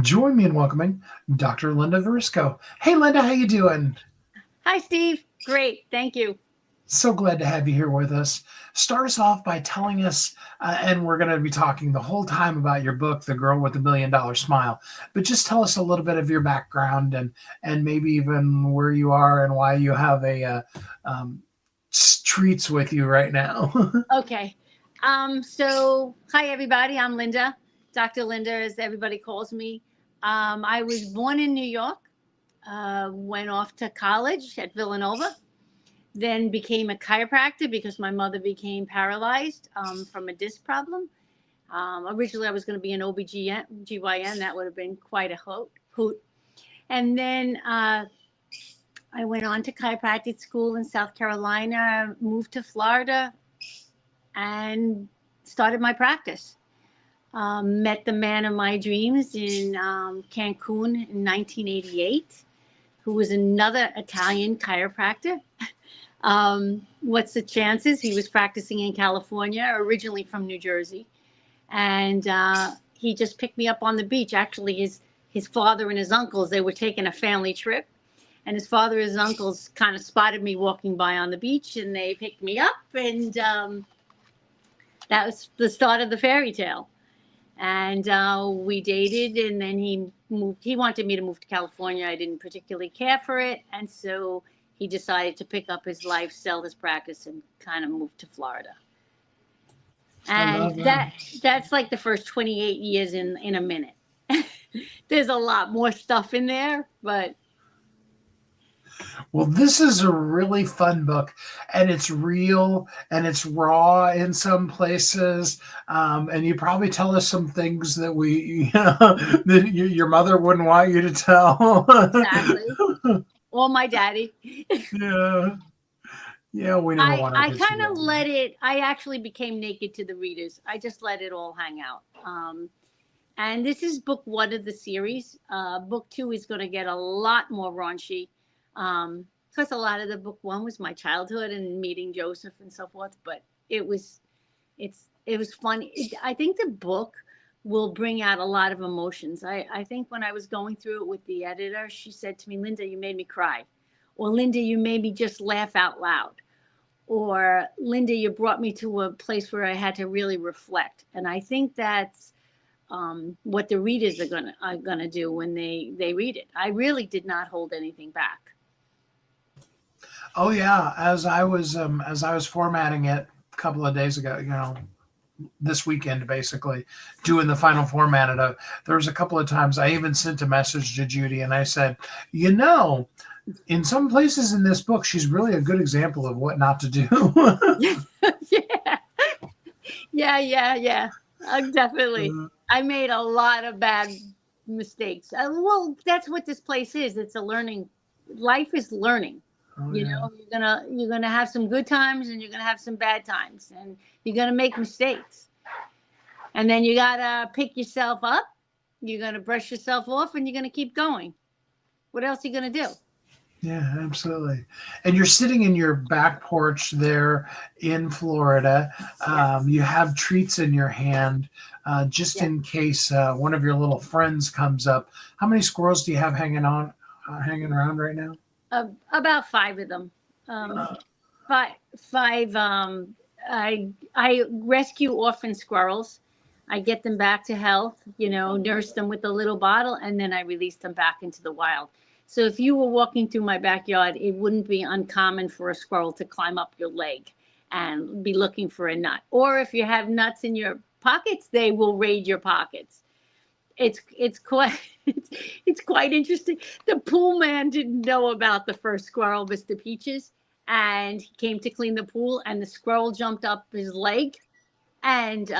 Join me in welcoming Dr. Linda Varisco. Hey, Linda, how you doing? Hi, Steve. Great. Thank you. So glad to have you here with us. Start us off by telling us, and we're going to be talking the whole time about your book, The Girl with the $1 Million Smile. But just tell us a little bit of your background and maybe even where you are and why you have um, treats with you right now. Okay. Hi, everybody. I'm Linda, Dr. Linda, as everybody calls me. I was born in New York, went off to college at Villanova, then became a chiropractor because my mother became paralyzed from a disc problem. Originally, I was going to be an OBGYN. That would have been quite a hoot. And then I went on to chiropractic school in South Carolina, moved to Florida, and started my practice. Met the man of my dreams in Cancun in 1988, who was another Italian chiropractor. What's the chances? He was practicing in California, originally from New Jersey, and he just picked me up on the beach. Actually, his father and his uncles, they were taking a family trip, and his father and his uncles kind of spotted me walking by on the beach, and they picked me up, and that was the start of the fairy tale. And we dated, and then he moved. He wanted me to move to California. I didn't particularly care for it, and so he decided to pick up his life, sell his practice, and kind of move to Florida. I And love it. that's like the first 28 years in a minute. There's a lot more stuff in there, but Well, this is a really fun book, and it's real and it's raw in some places. And you probably tell us some things that that your mother wouldn't want you to tell. exactly. Or my daddy. Yeah, yeah, we never I want our I kids to kind of know. let it. I actually became naked to the readers. I just let it all hang out. And this is book one of the series. Book two is going to get a lot more raunchy, because a lot of the book one was my childhood and meeting Joseph and so forth. But it was it was fun. I think the book will bring out a lot of emotions. I think when I was going through it with the editor, she said to me, Linda, you made me cry. Or Linda, you made me just laugh out loud. Or Linda, you brought me to a place where I had to really reflect. And I think that's what the readers are gonna do when they read it. I really did not hold anything back. Oh yeah, as I was formatting it a couple of days ago, this weekend basically doing the final format of it, there was a couple of times I even sent a message to Judy and I said, you know, in some places in this book, she's really a good example of what not to do. Yeah, yeah. Definitely. I made a lot of bad mistakes. Well, that's what this place is. It's a learning. Life is learning. Oh You yeah. know, you're gonna have some good times and you're gonna have some bad times, and you're gonna make mistakes. And then you gotta pick yourself up. You're gonna brush yourself off, and you're gonna keep going. What else are you gonna do? Yeah, absolutely. And you're sitting in your back porch there in Florida. Yes. You have treats in your hand just Yes. in case one of your little friends comes up. How many squirrels do you have hanging around right now? About five of them. Um, five. I rescue orphan squirrels. I get them back to health. Nurse them with a little bottle, and then I release them back into the wild. So if you were walking through my backyard, it wouldn't be uncommon for a squirrel to climb up your leg and be looking for a nut. Or if you have nuts in your pockets, they will raid your pockets. It's quite it's quite interesting. The pool man didn't know about the first squirrel, Mr. Peaches, and he came to clean the pool, and the squirrel jumped up his leg, and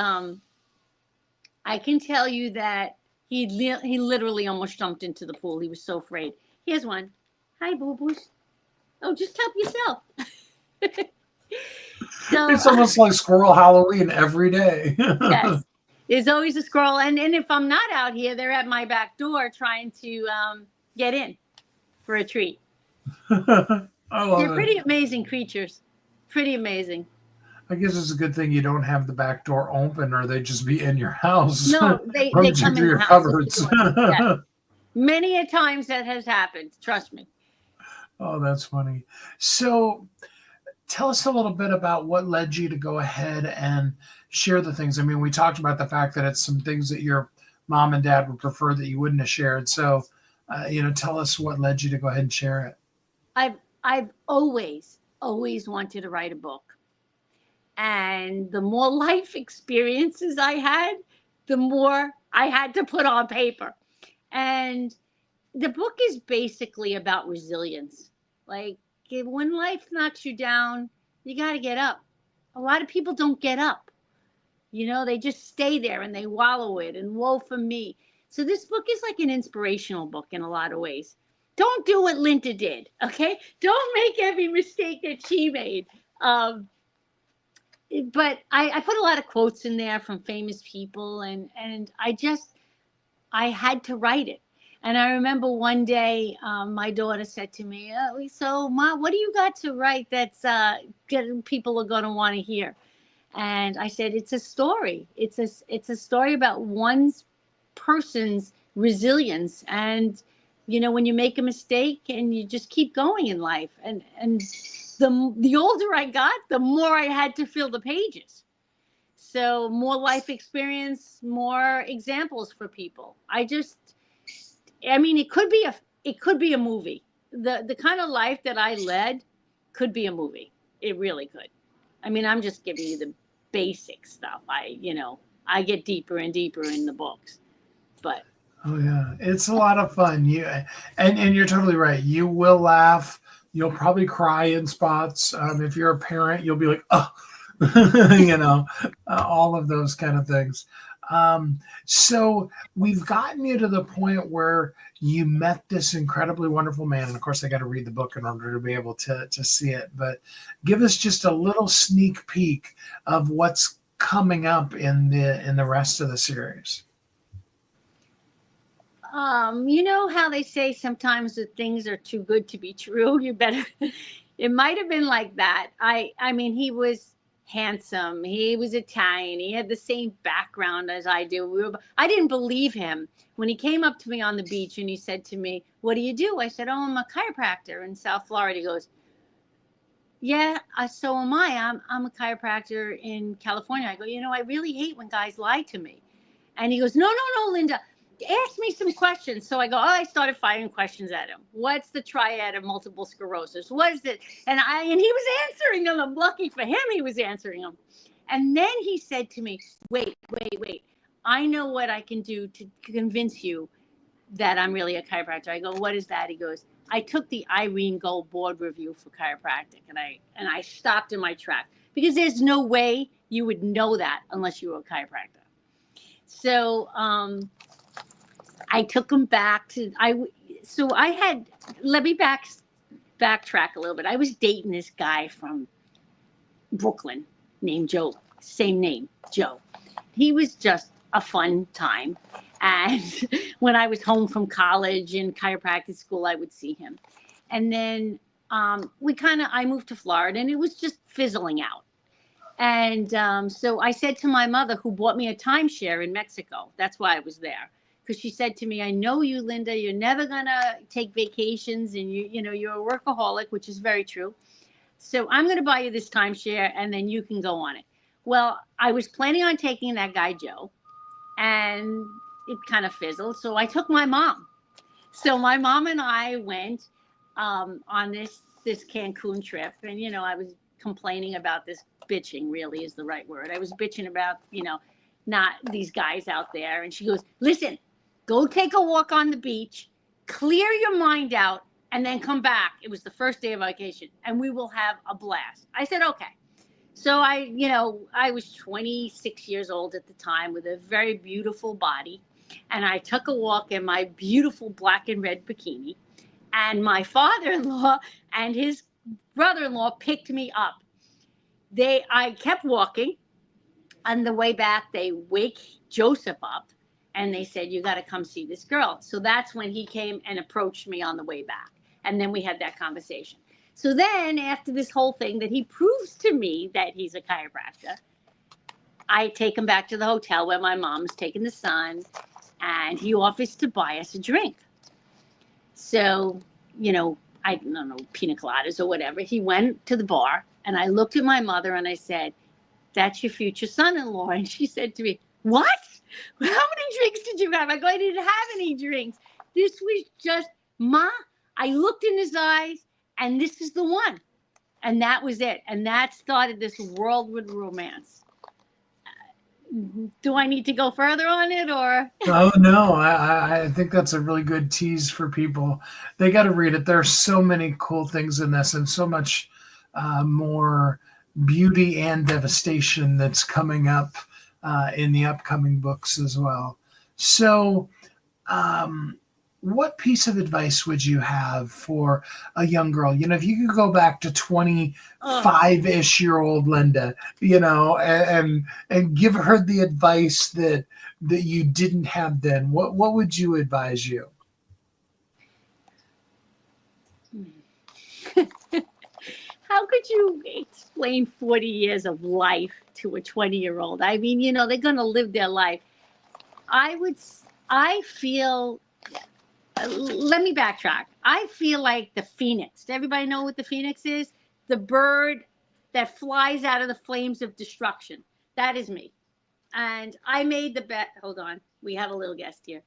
I can tell you that he literally almost jumped into the pool. He was so afraid. Here's one. Hi, boo boos. Oh, just help yourself. So It's almost like Squirrel Halloween every day. yes, there's always a squirrel, and if I'm not out here, they're at my back door trying to get in for a treat. I They're love it. pretty amazing creatures. Pretty amazing. I guess it's a good thing you don't have the back door open, or they'd just be in your house. No, they Rummaging come in through the your house at the cupboards. door. Yeah. Many a times that has happened. Trust me. Oh, that's funny. So tell us a little bit about what led you to go ahead and share the things. I mean, we talked about the fact that it's some things that your mom and dad would prefer that you wouldn't have shared. So, tell us what led you to go ahead and share it. I've always wanted to write a book. And the more life experiences I had, the more I had to put on paper. And the book is basically about resilience. Like, when life knocks you down, you got to get up. A lot of people don't get up. They just stay there and they wallow it, and woe for me. So this book is like an inspirational book in a lot of ways. Don't do what Linda did, okay? Don't make every mistake that she made. Um, but I put a lot of quotes in there from famous people, and I had to write it. And I remember one day, my daughter said to me, "So, Ma, what do you got to write that's people are going to want to hear?" And I said, "It's a story. It's a story about one person's resilience, and when you make a mistake and you just keep going in life." And the older I got, the more I had to fill the pages. So more life experience, more examples for people. I mean, it could be a movie. The kind of life that I led could be a movie. It really could. I mean, I'm just giving you the basic stuff. I get deeper and deeper in the books, but Oh yeah, it's a lot of fun. And you're totally right. You will laugh. You'll probably cry in spots. If you're a parent, you'll be like, oh, all of those kind of things. So we've gotten you to the point where you met this incredibly wonderful man. And of course, I got to read the book in order to be able to see it. But give us just a little sneak peek of what's coming up in the rest of the series. you know how they say sometimes that things are too good to be true. You better. It might have been like that. I mean, he was handsome. He was Italian. He had the same background as I do. I didn't believe him when he came up to me on the beach and he said to me, "What do you do?" I said, "Oh, I'm a chiropractor in South Florida." He goes, "Yeah, so am I. I'm a chiropractor in California." I go, "I really hate when guys lie to me." And he goes, "No, no, no, Linda. Ask me some questions." So I go, I started firing questions at him. What's the triad of multiple sclerosis? What is it? And he was answering them. I'm lucky for him, he was answering them. And then he said to me, "Wait, wait, wait. I know what I can do to convince you that I'm really a chiropractor." I go, "What is that?" He goes, "I took the Irene Gold board review for chiropractic." And I stopped in my track, because there's no way you would know that unless you were a chiropractor. So I took him back to so I had let me backtrack a little bit. I was dating this guy from Brooklyn named Joe, same name, Joe. He was just a fun time. And when I was home from college and chiropractic school, I would see him. And then I moved to Florida, and it was just fizzling out. And so I said to my mother, who bought me a timeshare in Mexico, that's why I was there. Because she said to me, "I know you, Linda, you're never going to take vacations, and you're a workaholic," which is very true. "So I'm going to buy you this timeshare, and then you can go on it." Well, I was planning on taking that guy, Joe, and it kind of fizzled. So I took my mom. So my mom and I went on this Cancun trip, and I was complaining about this. Bitching really is the right word. I was bitching about not these guys out there, and she goes, "Listen, go take a walk on the beach, clear your mind out, and then come back." It was the first day of vacation, "and we will have a blast." I said, "Okay." So I was 26 years old at the time with a very beautiful body. And I took a walk in my beautiful black and red bikini. And my father-in-law and his brother-in-law picked me up. I kept walking. On the way back, they wake Joseph up and they said, "You got to come see this girl." So that's when he came and approached me on the way back. And then we had that conversation. So then after this whole thing that he proves to me that he's a chiropractor, I take him back to the hotel where my mom's taking the son, and he offers to buy us a drink. So, I don't know, pina coladas or whatever. He went to the bar, and I looked at my mother and I said, "That's your future son-in-law." And she said to me, "What? How many drinks did you have?" I go, "I didn't have any drinks. This was just, Ma." I looked in his eyes, and this is the one. And that was it. And that started this whirlwind romance. Do I need to go further on it, or? Oh no, I think that's a really good tease for people. They got to read it. There's so many cool things in this, and so much more beauty and devastation that's coming up in the upcoming books as well. So, what piece of advice would you have for a young girl? If you could go back to 25-ish-year-old Linda, and give her the advice that you didn't have then, what would you advise you? How could you explain 40 years of life to a 20-year-old? I mean, they're going to live their life. I feel, let me backtrack. I feel like the phoenix. Does everybody know what the phoenix is? The bird that flies out of the flames of destruction. That is me. And I made the bet. Hold on. We have a little guest here.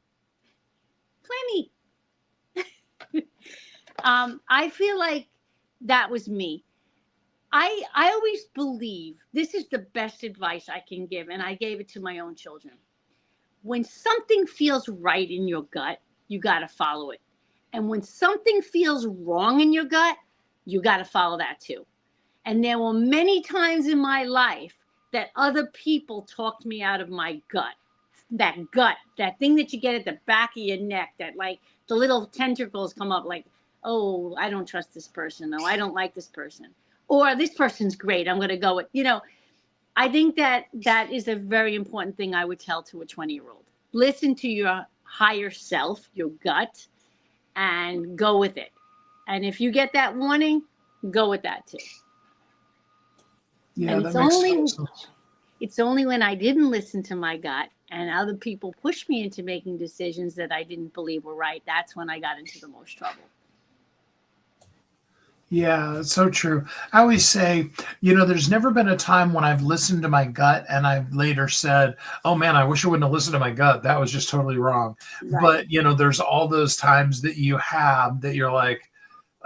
Plenty. I feel like that was me. I always believe this is the best advice I can give, and I gave it to my own children. When something feels right in your gut, you got to follow it. And when something feels wrong in your gut, you got to follow that too. And there were many times in my life that other people talked me out of my gut. That gut, that thing that you get at the back of your neck, that like the little tentacles come up like, "Oh, I don't trust this person. Oh, I don't like this person. Or this person's great. I'm going to go with," I think that is a very important thing I would tell to a 20-year-old. Listen to your higher self, your gut, and go with it. And if you get that warning, go with that too. Yeah, And that makes sense. it's only when I didn't listen to my gut and other people pushed me into making decisions that I didn't believe were right, that's when I got into the most trouble. Yeah, it's so true. I always say, there's never been a time when I've listened to my gut and I've later said, "Oh man, I wish I wouldn't have listened to my gut. That was just totally wrong." Right. But, there's all those times that you have that you're like,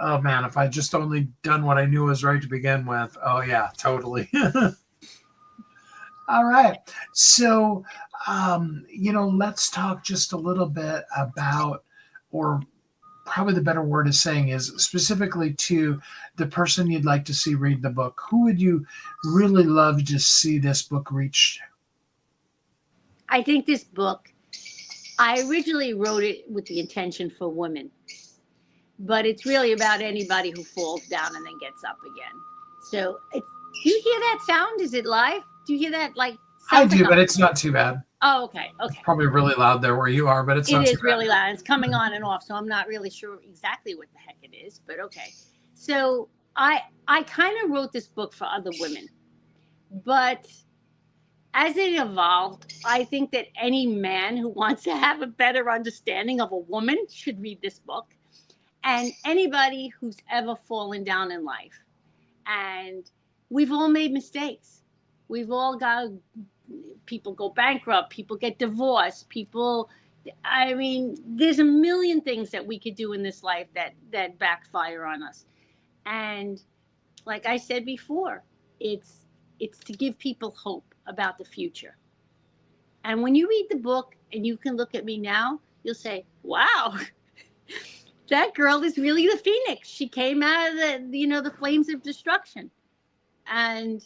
"Oh man, if I just only done what I knew was right to begin with." Oh yeah, totally. All right. So, let's talk just a little bit about, or probably the better word is saying is specifically to the person you'd like to see read the book. Who would you really love to see this book reach? I think this book, I originally wrote it with the intention for women, but it's really about anybody who falls down and then gets up again. So, do you hear that sound? Is it live? Do you hear that? Like, I sounds like do, a. but it's not too bad. Oh, okay. It's probably really loud there where you are, but it's It not too is bad. really loud. It's coming on and off, so I'm not really sure exactly what the heck it is, but okay. So I kind of wrote this book for other women, but as it evolved, I think that any man who wants to have a better understanding of a woman should read this book, and anybody who's ever fallen down in life. And we've all made mistakes. We've all got, people go bankrupt, people get divorced, I mean, there's a million things that we could do in this life that backfire on us. And like I said before, it's to give people hope about the future. And when you read the book and you can look at me now, you'll say, "Wow, that girl is really the phoenix. She came out of the flames of destruction." And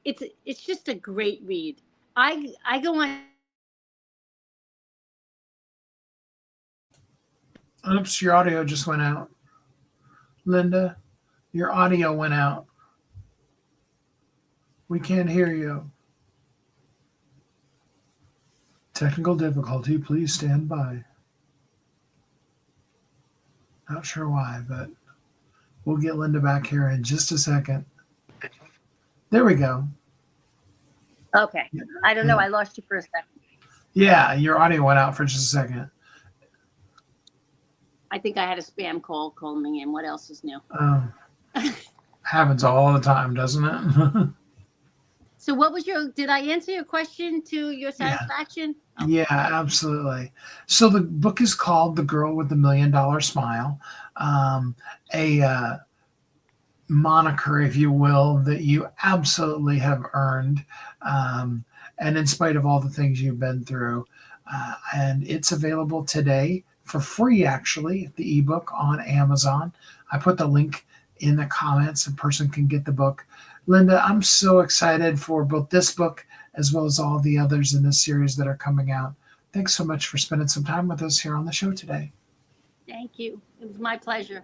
it's just a great read. I go on. Oops, your audio just went out. Linda, your audio went out. We can't hear you. Technical difficulty. Please stand by. Not sure why, but We'll get Linda back here in just a second. There we go. Okay. I don't know. I lost you for a second. Yeah, your audio went out for just a second. I think I had a spam call coming in. What else is new? Happens all the time, doesn't it? So what was did I answer your question to your satisfaction? Yeah, absolutely. So the book is called The Girl with the $1 Million Smile, a moniker, if you will, that you absolutely have earned. And in spite of all the things you've been through, and it's available today for free, actually, the ebook on Amazon. I put the link in the comments. A person can get the book. Linda, I'm so excited for both this book as well as all the others in this series that are coming out. Thanks so much for spending some time with us here on the show today. Thank you. It was my pleasure.